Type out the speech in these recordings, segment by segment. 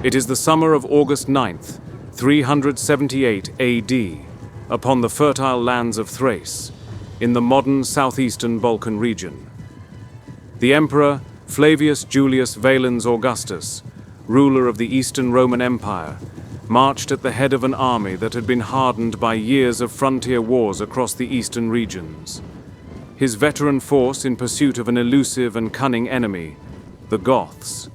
It is the summer of August 9th, 378 AD, upon the fertile lands of Thrace, in the modern southeastern Balkan region. The Emperor Flavius Julius Valens Augustus, ruler of the Eastern Roman Empire, marched at the head of an army that had been hardened by years of frontier wars across the eastern regions. His veteran force in pursuit of an elusive and cunning enemy, the Goths.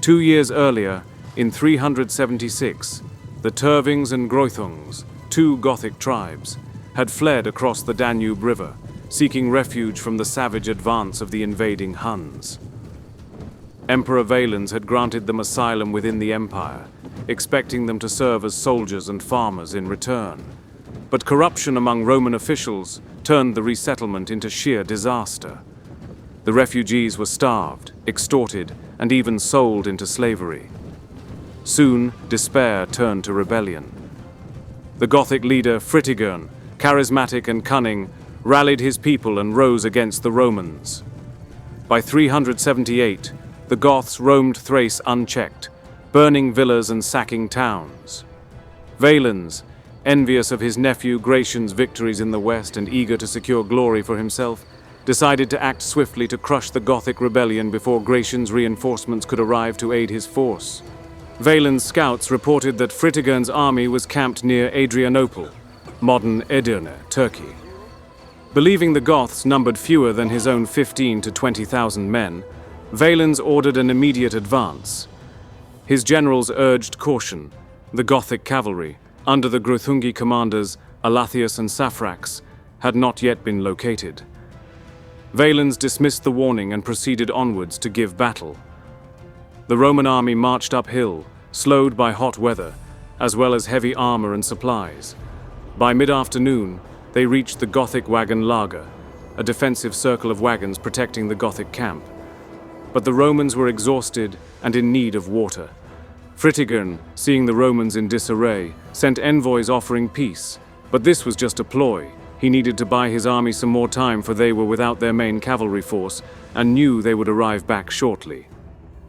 2 years earlier, in 376, the Thervings and Greutungs, 2 Gothic tribes, had fled across the Danube River, seeking refuge from the savage advance of the invading Huns. Emperor Valens had granted them asylum within the empire, expecting them to serve as soldiers and farmers in return. But corruption among Roman officials turned the resettlement into sheer disaster. The refugees were starved, extorted, and even sold into slavery. Soon, despair turned to rebellion. The Gothic leader Fritigern, charismatic and cunning, rallied his people and rose against the Romans. By 378, the Goths roamed Thrace unchecked, burning villas and sacking towns. Valens, envious of his nephew Gratian's victories in the west and eager to secure glory for himself, decided to act swiftly to crush the Gothic rebellion before Gratian's reinforcements could arrive to aid his force. Valens' scouts reported that Fritigern's army was camped near Adrianople, modern Edirne, Turkey. Believing the Goths numbered fewer than his own 15,000 to 20,000 men, Valens ordered an immediate advance. His generals urged caution. The Gothic cavalry, under the Greutungi commanders Alathius and Saphrax, had not yet been located. Valens dismissed the warning and proceeded onwards to give battle. The Roman army marched uphill, slowed by hot weather, as well as heavy armor and supplies. By mid-afternoon, they reached the Gothic wagon lager, a defensive circle of wagons protecting the Gothic camp. But the Romans were exhausted and in need of water. Fritigern, seeing the Romans in disarray, sent envoys offering peace, but this was just a ploy. He needed to buy his army some more time, for they were without their main cavalry force and knew they would arrive back shortly.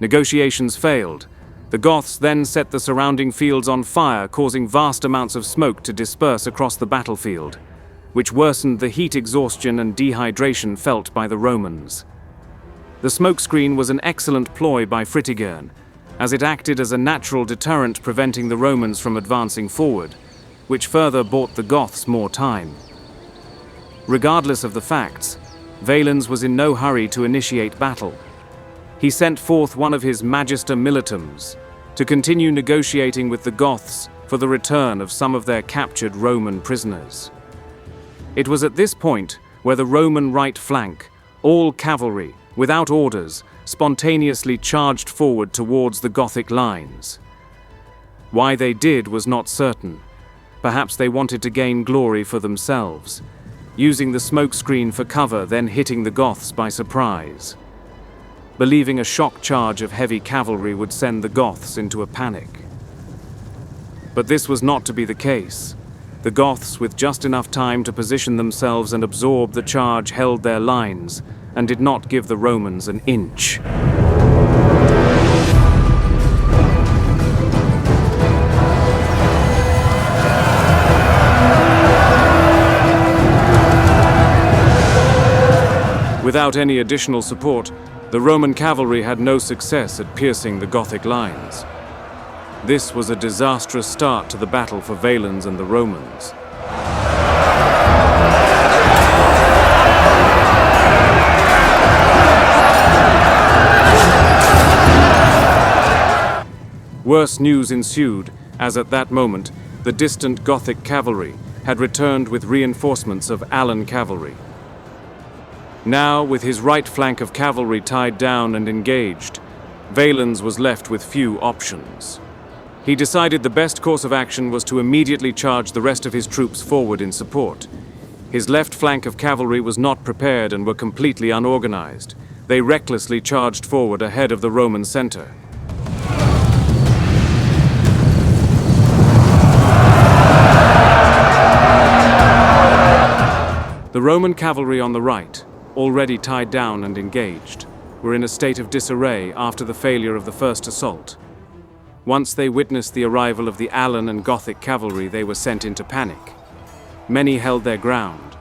Negotiations failed. The Goths then set the surrounding fields on fire, causing vast amounts of smoke to disperse across the battlefield, which worsened the heat exhaustion and dehydration felt by the Romans. The smokescreen was an excellent ploy by Fritigern, as it acted as a natural deterrent preventing the Romans from advancing forward, which further bought the Goths more time. Regardless of the facts, Valens was in no hurry to initiate battle. He sent forth one of his Magister Militums to continue negotiating with the Goths for the return of some of their captured Roman prisoners. It was at this point where the Roman right flank, all cavalry, without orders, spontaneously charged forward towards the Gothic lines. Why they did was not certain. Perhaps they wanted to gain glory for themselves, using the smokescreen for cover, then hitting the Goths by surprise, believing a shock charge of heavy cavalry would send the Goths into a panic. But this was not to be the case. The Goths, with just enough time to position themselves and absorb the charge, held their lines and did not give the Romans an inch. Without any additional support, the Roman cavalry had no success at piercing the Gothic lines. This was a disastrous start to the battle for Valens and the Romans. Worse news ensued, as at that moment, the distant Gothic cavalry had returned with reinforcements of Alan cavalry. Now, with his right flank of cavalry tied down and engaged, Valens was left with few options. He decided the best course of action was to immediately charge the rest of his troops forward in support. His left flank of cavalry was not prepared and were completely unorganized. They recklessly charged forward ahead of the Roman center. The Roman cavalry on the right, already tied down and engaged, were in a state of disarray after the failure of the first assault. Once they witnessed the arrival of the Allan and Gothic cavalry, they were sent into panic. Many held their ground,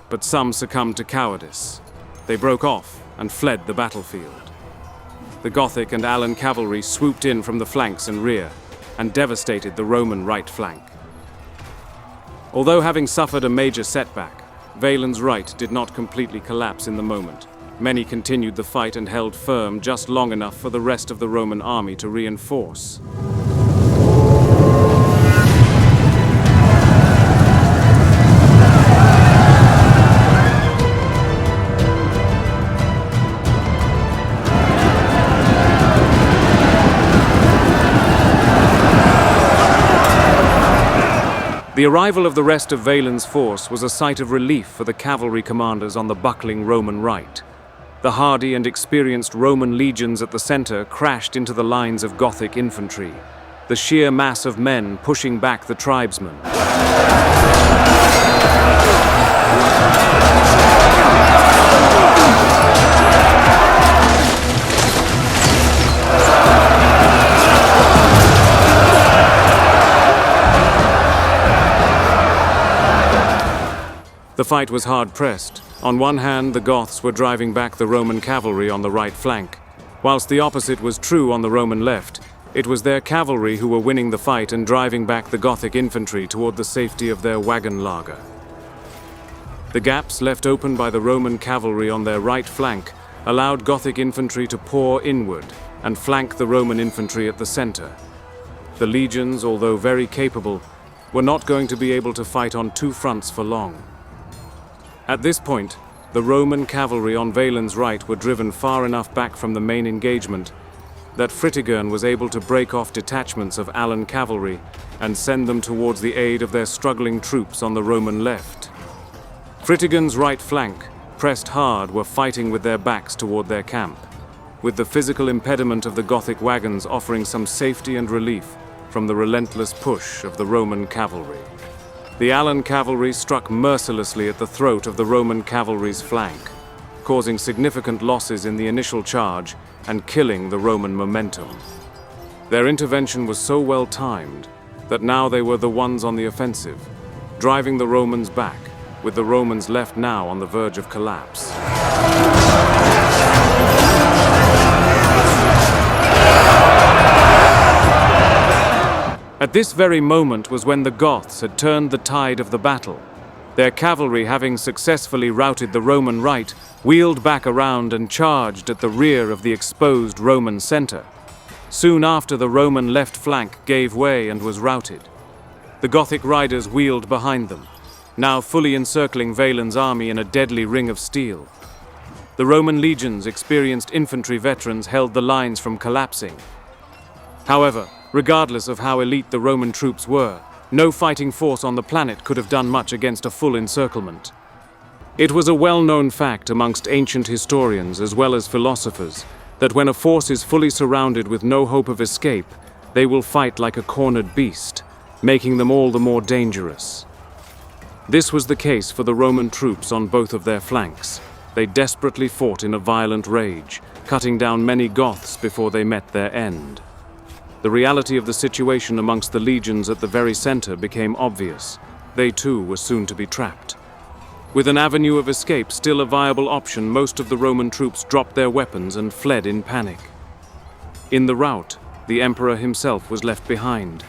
but some succumbed to cowardice. They broke off and fled the battlefield. The Gothic and Allan cavalry swooped in from the flanks and rear and devastated the Roman right flank. Although having suffered a major setback, Valens' right did not completely collapse in the moment. Many continued the fight and held firm just long enough for the rest of the Roman army to reinforce. The arrival of the rest of Valens' force was a sight of relief for the cavalry commanders on the buckling Roman right. The hardy and experienced Roman legions at the center crashed into the lines of Gothic infantry, the sheer mass of men pushing back the tribesmen. The fight was hard-pressed. On one hand, the Goths were driving back the Roman cavalry on the right flank, whilst the opposite was true on the Roman left. It was their cavalry who were winning the fight and driving back the Gothic infantry toward the safety of their wagon lager. The gaps left open by the Roman cavalry on their right flank allowed Gothic infantry to pour inward and flank the Roman infantry at the center. The legions, although very capable, were not going to be able to fight on two fronts for long. At this point, the Roman cavalry on Valens' right were driven far enough back from the main engagement that Fritigern was able to break off detachments of Allan cavalry and send them towards the aid of their struggling troops on the Roman left. Fritigern's right flank, pressed hard, were fighting with their backs toward their camp, with the physical impediment of the Gothic wagons offering some safety and relief from the relentless push of the Roman cavalry. The Allan cavalry struck mercilessly at the throat of the Roman cavalry's flank, causing significant losses in the initial charge and killing the Roman momentum. Their intervention was so well timed that now they were the ones on the offensive, driving the Romans back, with the Romans left now on the verge of collapse. At this very moment was when the Goths had turned the tide of the battle. Their cavalry, having successfully routed the Roman right, wheeled back around and charged at the rear of the exposed Roman center. Soon after, the Roman left flank gave way and was routed. The Gothic riders wheeled behind them, now fully encircling Valens' army in a deadly ring of steel. The Roman legions' experienced infantry veterans held the lines from collapsing. However, regardless of how elite the Roman troops were, no fighting force on the planet could have done much against a full encirclement. It was a well-known fact amongst ancient historians as well as philosophers that when a force is fully surrounded with no hope of escape, they will fight like a cornered beast, making them all the more dangerous. This was the case for the Roman troops on both of their flanks. They desperately fought in a violent rage, cutting down many Goths before they met their end. The reality of the situation amongst the legions at the very center became obvious. They too were soon to be trapped. With an avenue of escape still a viable option, most of the Roman troops dropped their weapons and fled in panic. In the rout, the emperor himself was left behind.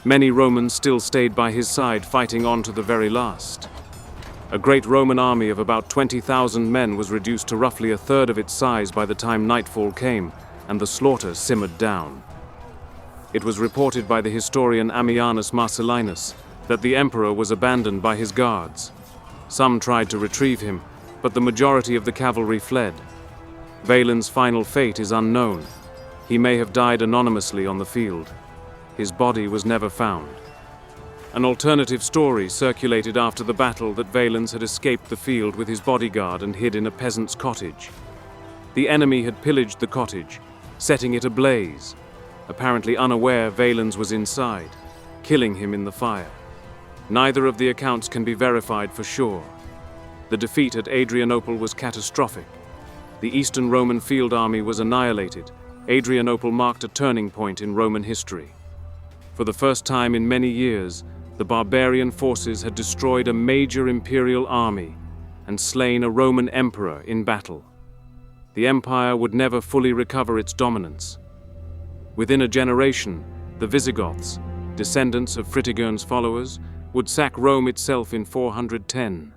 Many Romans still stayed by his side, fighting on to the very last. A great Roman army of about 20,000 men was reduced to roughly a third of its size by the time nightfall came, and the slaughter simmered down. It was reported by the historian Ammianus Marcellinus that the emperor was abandoned by his guards. Some tried to retrieve him, but the majority of the cavalry fled. Valens' final fate is unknown. He may have died anonymously on the field. His body was never found. An alternative story circulated after the battle that Valens had escaped the field with his bodyguard and hid in a peasant's cottage. The enemy had pillaged the cottage, setting it ablaze. Apparently unaware, Valens was inside, killing him in the fire. Neither of the accounts can be verified for sure. The defeat at Adrianople was catastrophic. The Eastern Roman field army was annihilated. Adrianople marked a turning point in Roman history. For the first time in many years, the barbarian forces had destroyed a major imperial army and slain a Roman emperor in battle. The empire would never fully recover its dominance. Within a generation, the Visigoths, descendants of Fritigern's followers, would sack Rome itself in 410.